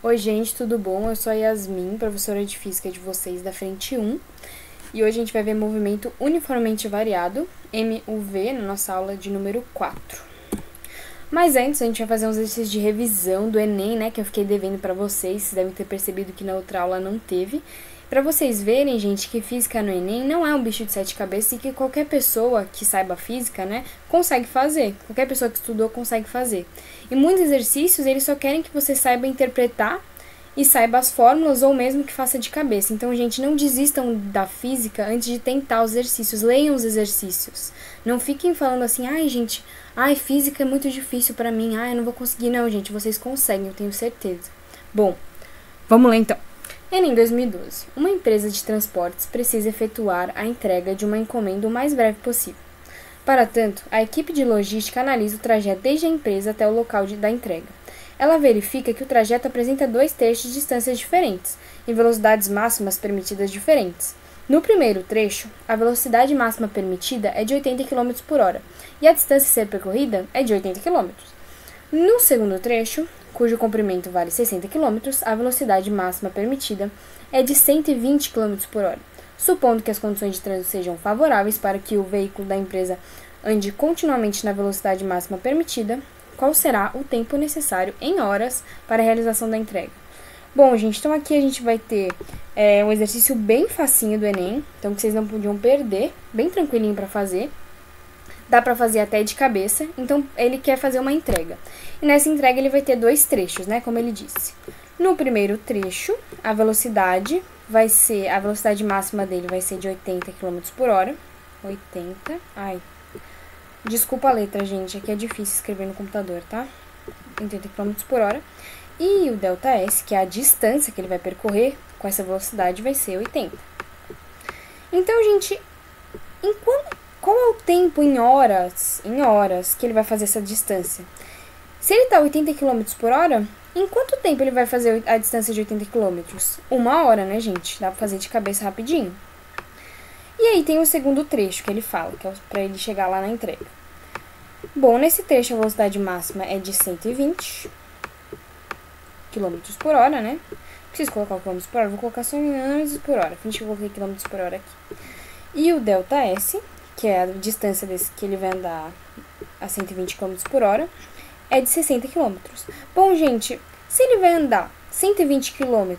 Oi, gente, tudo bom? Eu sou a Yasmin, professora de Física de vocês da Frente 1. E hoje a gente vai ver movimento uniformemente variado, MUV, na nossa aula de número 4. Mas antes, a gente vai fazer uns exercícios de revisão do Enem, né, que eu fiquei devendo pra vocês. Vocês devem ter percebido que na outra aula não teve. Pra vocês verem, gente, que física no Enem não é um bicho de 7 cabeças e que qualquer pessoa que saiba física, né, consegue fazer. Qualquer pessoa que estudou consegue fazer. E muitos exercícios, eles só querem que você saiba interpretar e saiba as fórmulas ou mesmo que faça de cabeça. Então, gente, não desistam da física antes de tentar os exercícios. Leiam os exercícios. Não fiquem falando assim, ai, gente, física é muito difícil pra mim, eu não vou conseguir. Não, gente, vocês conseguem, eu tenho certeza. Bom, vamos lá então. Em 2012, uma empresa de transportes precisa efetuar a entrega de uma encomenda o mais breve possível. Para tanto, a equipe de logística analisa o trajeto desde a empresa até o local da entrega. Ela verifica que o trajeto apresenta 2 trechos de distâncias diferentes, em velocidades máximas permitidas diferentes. No primeiro trecho, a velocidade máxima permitida é de 80 km por hora e a distância a ser percorrida é de 80 km. No segundo trecho, cujo comprimento vale 60 km, a velocidade máxima permitida é de 120 km por hora. Supondo que as condições de trânsito sejam favoráveis para que o veículo da empresa ande continuamente na velocidade máxima permitida, qual será o tempo necessário em horas para a realização da entrega? Bom, gente, então aqui a gente vai ter um exercício bem facinho do Enem, então que vocês não podiam perder, bem tranquilinho para fazer. Dá para fazer até de cabeça, então ele quer fazer uma entrega. E nessa entrega ele vai ter 2 trechos, né, como ele disse. No primeiro trecho, a velocidade máxima dele vai ser de 80 km por hora. 80, desculpa a letra, gente, aqui é difícil escrever no computador, tá? 80 km por hora. E o ΔS, que é a distância que ele vai percorrer com essa velocidade, vai ser 80. Então, gente, qual é o tempo em horas que ele vai fazer essa distância? Se ele tá 80 km por hora, em quanto tempo ele vai fazer a distância de 80 km? 1 hora, né, gente? Dá pra fazer de cabeça rapidinho. E aí tem o segundo trecho que ele fala, que é pra ele chegar lá na entrega. Bom, nesse trecho a velocidade máxima é de 120 km por hora, né? Preciso colocar o km por hora, vou colocar só em anos por hora. Finge que eu coloquei km por hora aqui. E o ΔS, que é a distância que ele vai andar a 120 km por hora, é de 60 km. Bom, gente, se ele vai andar 120 km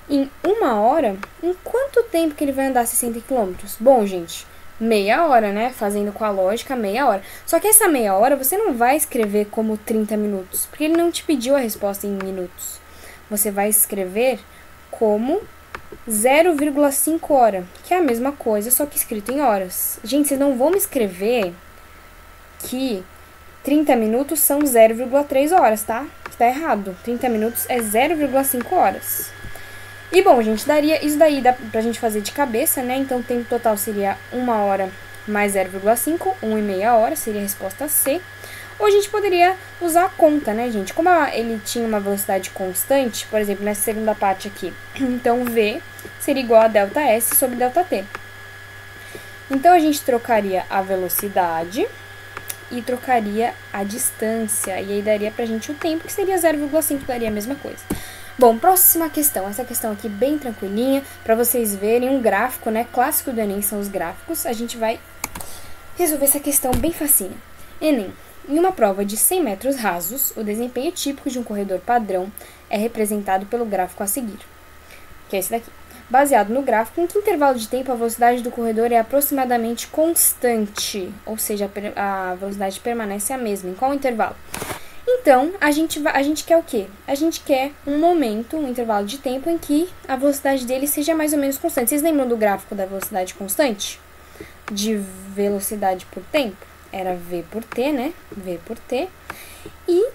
em 1 hora, em quanto tempo que ele vai andar 60 km? Bom, gente, meia hora, né? Fazendo com a lógica, meia hora. Só que essa meia hora você não vai escrever como 30 minutos, porque ele não te pediu a resposta em minutos. Você vai escrever como 0,5 hora, que é a mesma coisa, só que escrito em horas. Gente, vocês não vão me escrever que 30 minutos são 0,3 horas, tá? Tá errado. 30 minutos é 0,5 horas. E, bom, gente, isso daí dá pra gente fazer de cabeça, né? Então, o tempo total seria 1 hora mais 0,5, 1,5 hora, seria a resposta C. Ou a gente poderia usar a conta, né, gente? Como ele tinha uma velocidade constante, por exemplo, nessa segunda parte aqui, então V seria igual a ΔS sobre ΔT. Então, a gente trocaria a velocidade e trocaria a distância. E aí daria pra gente o tempo, que seria 0,5, daria a mesma coisa. Bom, próxima questão. Essa questão aqui bem tranquilinha, pra vocês verem um gráfico, né? Clássico do Enem são os gráficos. A gente vai resolver essa questão bem facinha. Enem. Em uma prova de 100 metros rasos, o desempenho típico de um corredor padrão é representado pelo gráfico a seguir, que é esse daqui. Baseado no gráfico, em que intervalo de tempo a velocidade do corredor é aproximadamente constante, ou seja, a velocidade permanece a mesma. Em qual intervalo? Então, a gente quer o quê? A gente quer um momento, um intervalo de tempo em que a velocidade dele seja mais ou menos constante. Vocês lembram do gráfico da velocidade constante? De velocidade por tempo? Era V por T, né? V por T. E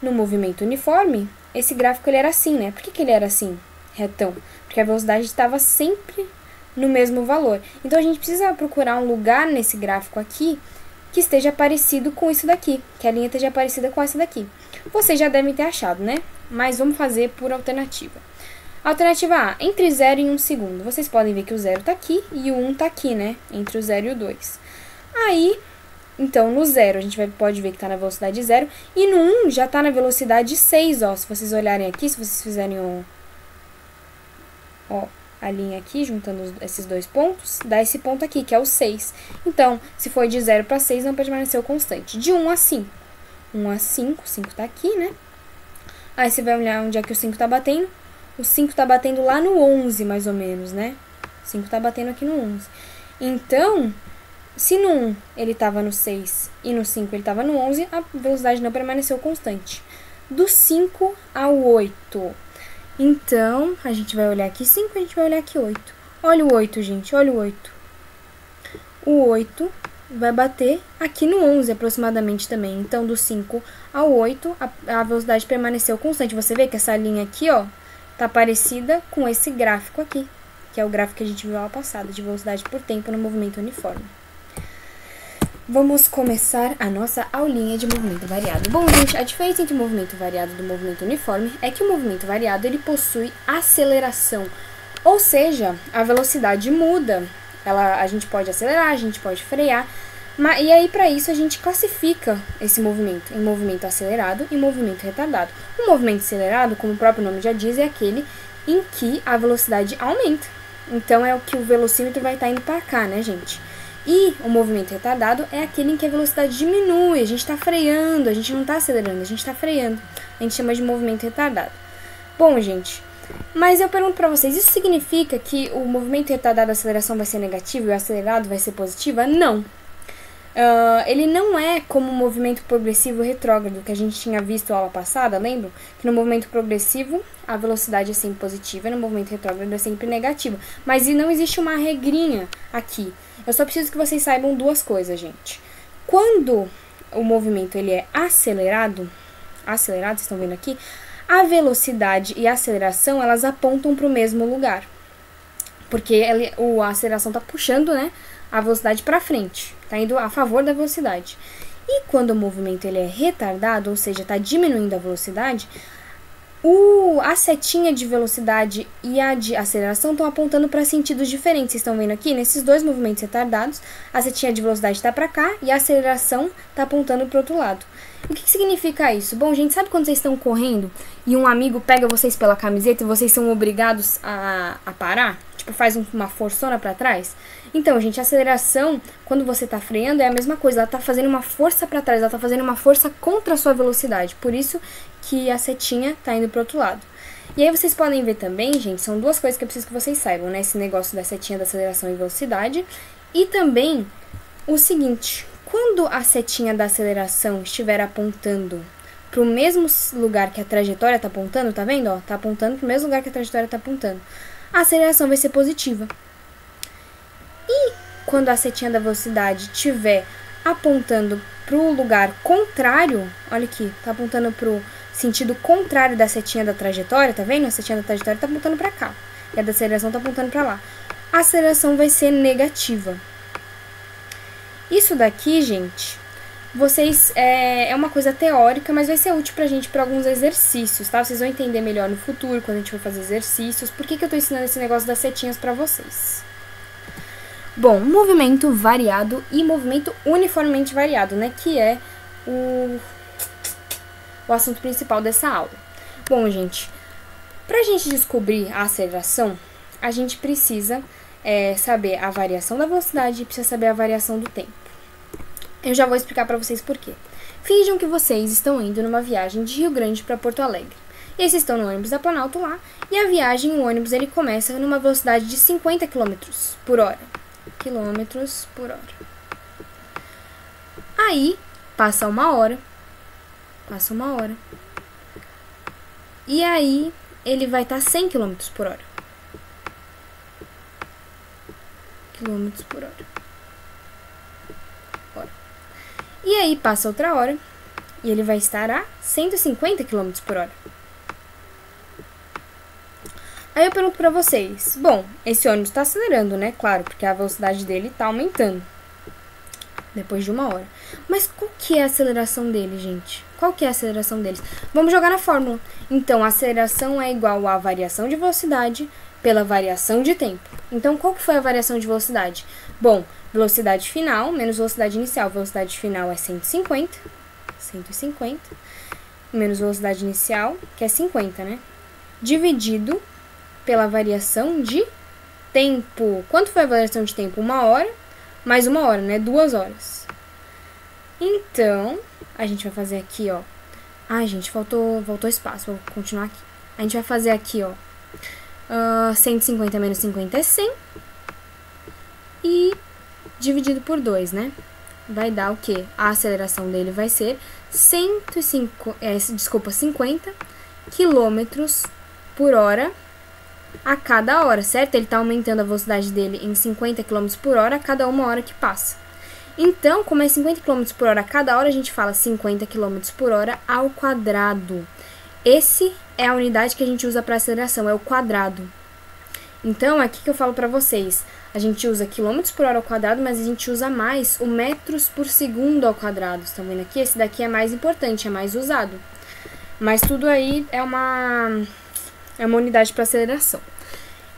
no movimento uniforme, esse gráfico ele era assim, né? Por que ele era assim, retão? Porque a velocidade estava sempre no mesmo valor. Então, a gente precisa procurar um lugar nesse gráfico aqui que esteja parecido com isso daqui, que a linha esteja parecida com essa daqui. Vocês já devem ter achado, né? Mas vamos fazer por alternativa. Alternativa A, entre 0 e 1 segundo. Vocês podem ver que o 0 tá aqui e o 1 tá aqui, né? Entre o 0 e o 2. Aí, Então, no 0, a gente pode ver que tá na velocidade 0. E no 1, já tá na velocidade 6, ó. Se vocês olharem aqui, se vocês fizerem a linha aqui, juntando esses dois pontos, dá esse ponto aqui, que é o 6. Então, se for de 0 para 6, não permaneceu constante. De 1 a 5. 1 a 5, 5 tá aqui, né? Aí você vai olhar onde é que o 5 tá batendo. O 5 tá batendo lá no 11, mais ou menos, né? O 5 tá batendo aqui no 11. Então, se no 1 ele tava no 6 e no 5 ele tava no 11, a velocidade não permaneceu constante. Do 5 ao 8. Então, a gente vai olhar aqui 5, a gente vai olhar aqui 8. Olha o 8, gente, olha o 8. O 8 vai bater aqui no 11 aproximadamente também. Então, do 5 ao 8, a velocidade permaneceu constante. Você vê que essa linha aqui, ó, tá parecida com esse gráfico aqui, que é o gráfico que a gente viu ao passado, de velocidade por tempo no movimento uniforme. Vamos começar a nossa aulinha de movimento variado. Bom, gente, a diferença entre o movimento variado e o movimento uniforme é que o movimento variado ele possui aceleração, ou seja, a velocidade muda. A gente pode acelerar, a gente pode frear, e aí para isso a gente classifica esse movimento em movimento acelerado e movimento retardado. O movimento acelerado, como o próprio nome já diz, é aquele em que a velocidade aumenta. Então é o que o velocímetro vai estar indo para cá, né, gente? E o movimento retardado é aquele em que a velocidade diminui, a gente está freando, a gente não está acelerando, a gente está freando. A gente chama de movimento retardado. Bom, gente, mas eu pergunto para vocês, isso significa que o movimento retardado da aceleração vai ser negativo e o acelerado vai ser positiva? Não. Ele não é como o movimento progressivo retrógrado que a gente tinha visto na aula passada, lembram? Que no movimento progressivo a velocidade é sempre positiva e no movimento retrógrado é sempre negativa. Mas não existe uma regrinha aqui. Eu só preciso que vocês saibam duas coisas, gente. Quando o movimento ele é acelerado, vocês estão vendo aqui, a velocidade e a aceleração elas apontam para o mesmo lugar. Porque a aceleração está puxando, né, a velocidade para frente, está indo a favor da velocidade. E quando o movimento ele é retardado, ou seja, está diminuindo a velocidade, a setinha de velocidade e a de aceleração estão apontando para sentidos diferentes. Vocês estão vendo aqui, nesses dois movimentos retardados, a setinha de velocidade está para cá e a aceleração está apontando para o outro lado. O que significa isso? Bom, gente, sabe quando vocês estão correndo e um amigo pega vocês pela camiseta e vocês são obrigados a parar? Tipo, faz uma forçona para trás? Então, gente, a aceleração, quando você está freando, é a mesma coisa. Ela está fazendo uma força para trás, ela está fazendo uma força contra a sua velocidade. Por isso que a setinha está indo para o outro lado. E aí vocês podem ver também, gente, são duas coisas que eu preciso que vocês saibam, né? Esse negócio da setinha da aceleração e velocidade. E também o seguinte, quando a setinha da aceleração estiver apontando para o mesmo lugar que a trajetória está apontando, tá vendo? Está apontando para o mesmo lugar que a trajetória está apontando. A aceleração vai ser positiva. E quando a setinha da velocidade estiver apontando para o lugar contrário, olha aqui, está apontando para o sentido contrário da setinha da trajetória, tá vendo? A setinha da trajetória está apontando para cá e a da aceleração está apontando para lá. A aceleração vai ser negativa. Isso daqui, gente, é uma coisa teórica, mas vai ser útil pra gente para alguns exercícios, tá? Vocês vão entender melhor no futuro, quando a gente for fazer exercícios. Por que eu tô ensinando esse negócio das setinhas pra vocês? Bom, movimento variado e movimento uniformemente variado, né? Que é o assunto principal dessa aula. Bom, gente, pra gente descobrir a aceleração, a gente precisa saber a variação da velocidade e precisa saber a variação do tempo. Eu já vou explicar pra vocês por quê. Finjam que vocês estão indo numa viagem de Rio Grande para Porto Alegre. E aí vocês estão no ônibus da Planalto lá, e a viagem, o ônibus, ele começa numa velocidade de 50 km por hora. Quilômetros por hora. Aí, passa uma hora. E aí, ele vai estar 100 km por hora. Quilômetros por hora. E aí passa outra hora e ele vai estar a 150 km por hora. Aí eu pergunto pra vocês, bom, esse ônibus está acelerando, né? Claro, porque a velocidade dele está aumentando depois de uma hora. Mas qual que é a aceleração dele, gente? Qual que é a aceleração deles? Vamos jogar na fórmula. Então, a aceleração é igual à variação de velocidade pela variação de tempo. Então, qual que foi a variação de velocidade? Bom, Velocidade final menos velocidade inicial. Velocidade final é 150, menos velocidade inicial, que é 50, né? Dividido pela variação de tempo. Quanto foi a variação de tempo? 1 hora, mais 1 hora, né? 2 horas. Então, a gente vai fazer aqui, ó. Ai, gente, voltou espaço, vou continuar aqui. A gente vai fazer aqui, ó. 150 menos 50 é 100. E dividido por 2, né? Vai dar o quê? A aceleração dele vai ser 50 quilômetros por hora a cada hora, certo? Ele tá aumentando a velocidade dele em 50 km por hora a cada 1 hora que passa. Então, como é 50 km por hora a cada hora, a gente fala 50 km por hora ao quadrado. Esse é a unidade que a gente usa para aceleração, é o quadrado. Então, aqui que eu falo para vocês, a gente usa quilômetros por hora ao quadrado, mas a gente usa mais o metros por segundo ao quadrado. Estão vendo aqui? Esse daqui é mais importante, é mais usado. Mas tudo aí é uma unidade para aceleração.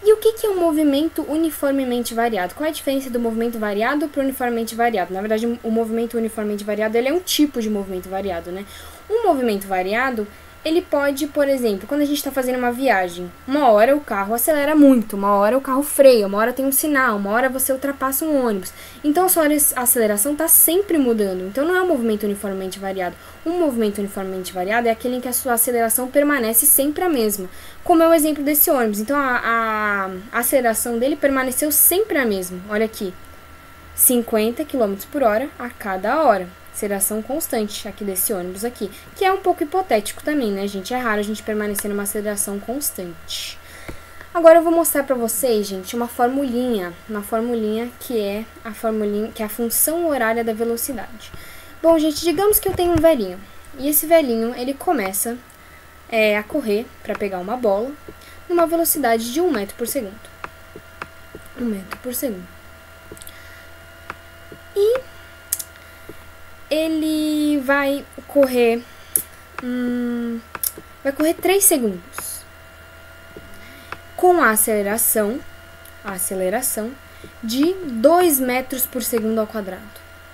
E o que é um movimento uniformemente variado? Qual é a diferença do movimento variado para o uniformemente variado? Na verdade, o movimento uniformemente variado ele é um tipo de movimento variado, né? Um movimento variado, ele pode, por exemplo, quando a gente está fazendo uma viagem, 1 hora o carro acelera muito, 1 hora o carro freia, 1 hora tem um sinal, 1 hora você ultrapassa um ônibus. Então, a sua aceleração está sempre mudando. Então, não é um movimento uniformemente variado. Um movimento uniformemente variado é aquele em que a sua aceleração permanece sempre a mesma. Como é o exemplo desse ônibus. Então, a aceleração dele permaneceu sempre a mesma. Olha aqui, 50 km por hora a cada hora. Aceleração constante aqui desse ônibus aqui, que é um pouco hipotético também, né, gente? É raro a gente permanecer numa aceleração constante. Agora eu vou mostrar pra vocês, gente, uma formulinha que é a função horária da velocidade. Bom, gente, digamos que eu tenho um velhinho, e esse velhinho, ele começa a correr para pegar uma bola numa velocidade de 1 metro por segundo. 1 metro por segundo. E ele vai correr 3 segundos. Com a aceleração de 2 metros por segundo ao quadrado.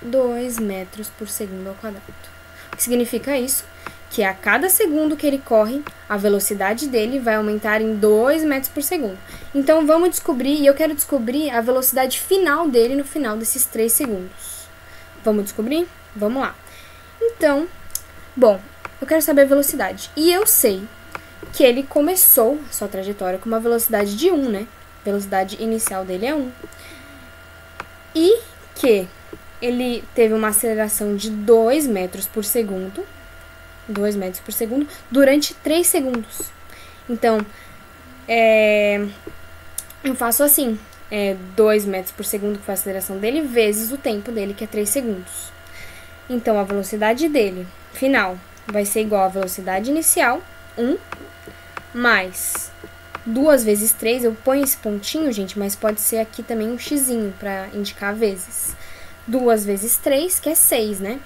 2 metros por segundo ao quadrado. O que significa isso? Que a cada segundo que ele corre, a velocidade dele vai aumentar em 2 metros por segundo. Então, vamos descobrir, e eu quero descobrir a velocidade final dele no final desses 3 segundos. Vamos descobrir? Vamos lá. Então, bom, eu quero saber a velocidade. E eu sei que ele começou a sua trajetória com uma velocidade de 1, né? A velocidade inicial dele é 1. E que ele teve uma aceleração de 2 metros por segundo. 2 metros por segundo durante 3 segundos. Então, eu faço assim. 2 metros por segundo, que foi a aceleração dele, vezes o tempo dele, que é 3 segundos. Então, a velocidade dele, final, vai ser igual à velocidade inicial, 1, mais 2 vezes 3, eu ponho esse pontinho, gente, mas pode ser aqui também um xizinho, para indicar vezes. 2 vezes 3, que é 6, né?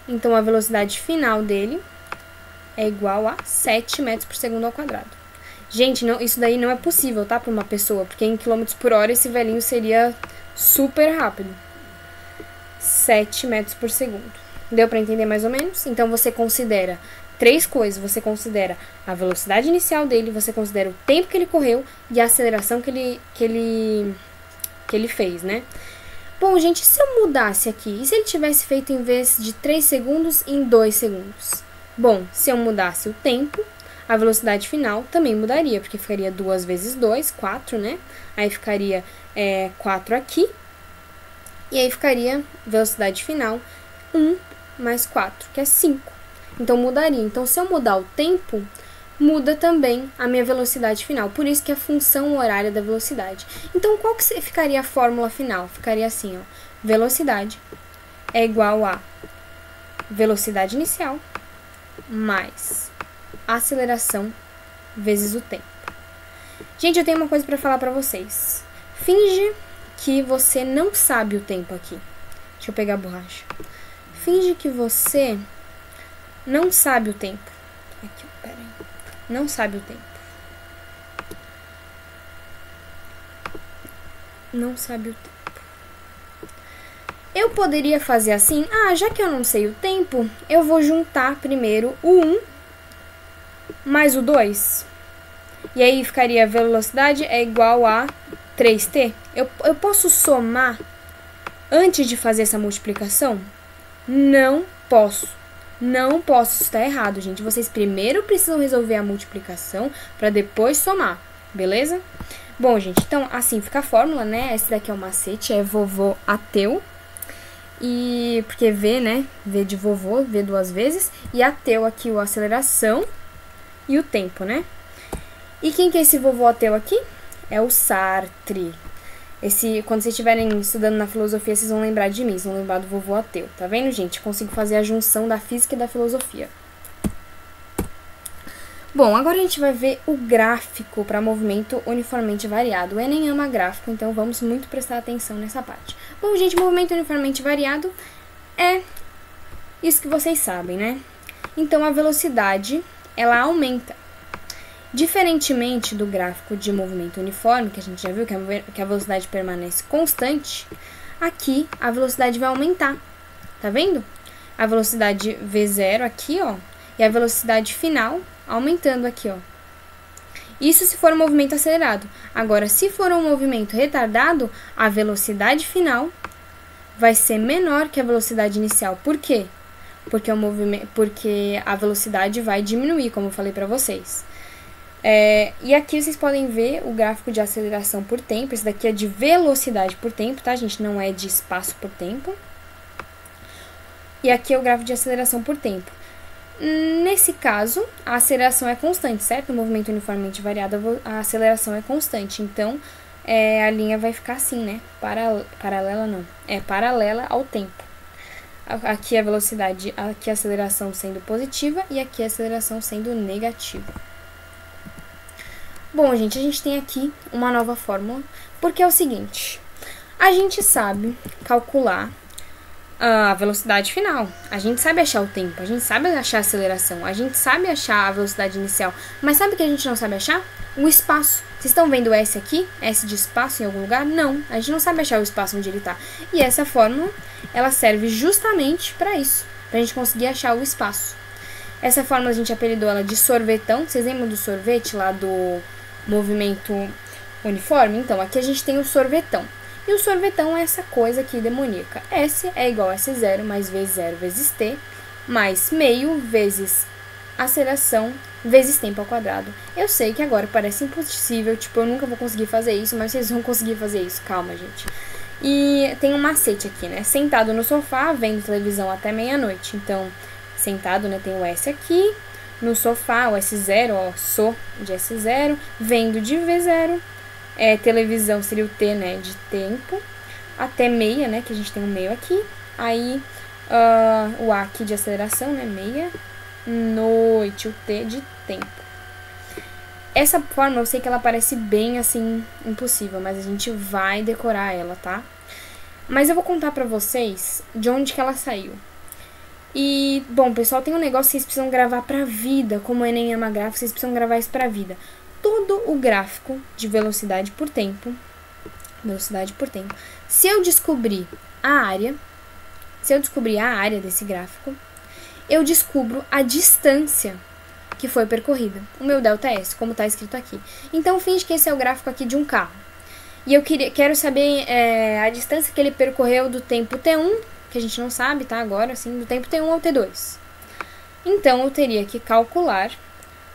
Então, a velocidade final dele é igual a 7 metros por segundo ao quadrado. Gente, não, isso daí não é possível, tá? Para uma pessoa, porque em quilômetros por hora esse velhinho seria super rápido. 7 metros por segundo. Deu para entender mais ou menos? Então, você considera 3 coisas. Você considera a velocidade inicial dele, você considera o tempo que ele correu e a aceleração que ele fez, né? Bom, gente, se eu mudasse aqui, e se ele tivesse feito em vez de 3 segundos, em 2 segundos? Bom, se eu mudasse o tempo, a velocidade final também mudaria, porque ficaria 2 vezes 2, 4, né? Aí ficaria 4 aqui, e aí ficaria velocidade final 1 mais 4, que é 5. Então, mudaria. Então, se eu mudar o tempo, muda também a minha velocidade final. Por isso que é a função horária da velocidade. Então, qual que ficaria a fórmula final? Ficaria assim, ó. Velocidade é igual a velocidade inicial mais aceleração vezes o tempo. Gente, eu tenho uma coisa para falar para vocês. Finge que você não sabe o tempo aqui. Deixa eu pegar a borracha. Finge que você não sabe o tempo. Aqui, peraí. Não sabe o tempo. Não sabe o tempo. Eu poderia fazer assim, já que eu não sei o tempo, eu vou juntar primeiro o 1 mais o 2. E aí ficaria a velocidade é igual a 3t. Eu posso somar antes de fazer essa multiplicação? Não posso. Não posso, isso está errado, gente. Vocês primeiro precisam resolver a multiplicação para depois somar, beleza? Bom, gente, então assim fica a fórmula, né? Esse daqui é o macete, é vovô ateu. E porque V, né? V de vovô, V duas vezes. E ateu aqui, a aceleração e o tempo, né? E quem que é esse vovô ateu aqui? É o Sartre. Quando vocês estiverem estudando na filosofia, vocês vão lembrar de mim, vocês vão lembrar do vovô ateu. Tá vendo, gente? Consigo fazer a junção da física e da filosofia. Bom, agora a gente vai ver o gráfico para movimento uniformemente variado. O Enem ama gráfico, então vamos muito prestar atenção nessa parte. Bom, gente, movimento uniformemente variado é isso que vocês sabem, né? Então, a velocidade, ela aumenta. Diferentemente do gráfico de movimento uniforme, que a gente já viu que a velocidade permanece constante, aqui a velocidade vai aumentar. Tá vendo? A velocidade V0 aqui, ó, e a velocidade final aumentando aqui, ó. Isso se for um movimento acelerado. Agora, se for um movimento retardado, a velocidade final vai ser menor que a velocidade inicial. Por quê? Porque a velocidade vai diminuir, como eu falei pra vocês. E aqui vocês podem ver o gráfico de aceleração por tempo. Esse daqui é de velocidade por tempo, tá, gente? Não é de espaço por tempo. E aqui é o gráfico de aceleração por tempo. Nesse caso, a aceleração é constante, certo? No movimento uniformemente variado, a aceleração é constante. Então, a linha vai ficar assim, né? Paralela não. Paralela ao tempo. Aqui a velocidade, aqui a aceleração sendo positiva e aqui a aceleração sendo negativa. Bom, gente, a gente tem aqui uma nova fórmula, porque é o seguinte, a gente sabe calcular a velocidade final, a gente sabe achar o tempo, a gente sabe achar a aceleração, a gente sabe achar a velocidade inicial, mas sabe o que a gente não sabe achar? O espaço. Vocês estão vendo S aqui? S de espaço em algum lugar? Não, a gente não sabe achar o espaço onde ele está. E essa fórmula, ela serve justamente para isso, para a gente conseguir achar o espaço. Essa fórmula a gente apelidou ela de sorvetão. Vocês lembram do sorvete lá do movimento uniforme? Então, aqui a gente tem o sorvetão. E o sorvetão é essa coisa aqui demoníaca. S é igual a S0 mais V0 vezes T, mais meio vezes aceleração vezes tempo ao quadrado. Eu sei que agora parece impossível, tipo, eu nunca vou conseguir fazer isso, mas vocês vão conseguir fazer isso. Calma, gente. E tem um macete aqui, né? Sentado no sofá, vendo televisão até meia-noite. Então, sentado, né, tem o S aqui. No sofá, o S0, ó, sou de S0, vendo de V0, televisão seria o T, né, de tempo, até meia, né, que a gente tem um meio aqui, aí o A aqui de aceleração, né, meia, noite, o T de tempo. Essa forma, eu sei que ela parece bem, assim, impossível, mas a gente vai decorar ela, tá? Mas eu vou contar pra vocês de onde que ela saiu. E, bom, pessoal, tem um negócio que vocês precisam gravar pra vida, como o Enem ama gráfico, vocês precisam gravar isso pra vida. Todo o gráfico de velocidade por tempo, se eu descobrir a área desse gráfico, eu descubro a distância que foi percorrida, o meu ΔS, como tá escrito aqui. Então, finge que esse é o gráfico aqui de um carro. E eu quero saber a distância que ele percorreu do tempo T1, que a gente não sabe, tá? Agora, assim, do tempo T1 ao T2. Então, eu teria que calcular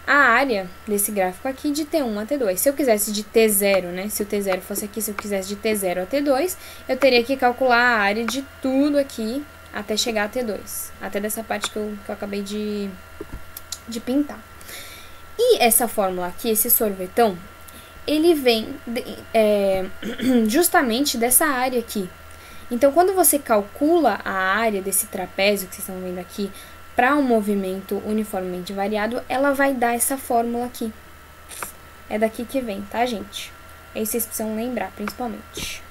a área desse gráfico aqui de T1 a T2. Se eu quisesse de T0, né? Se o T0 fosse aqui, se eu quisesse de T0 a T2, eu teria que calcular a área de tudo aqui até chegar a T2. Até dessa parte que eu acabei de pintar. E essa fórmula aqui, esse sorvetão, ele vem justamente dessa área aqui. Então, quando você calcula a área desse trapézio que vocês estão vendo aqui para um movimento uniformemente variado, ela vai dar essa fórmula aqui. É daqui que vem, tá, gente? Aí vocês precisam lembrar, principalmente.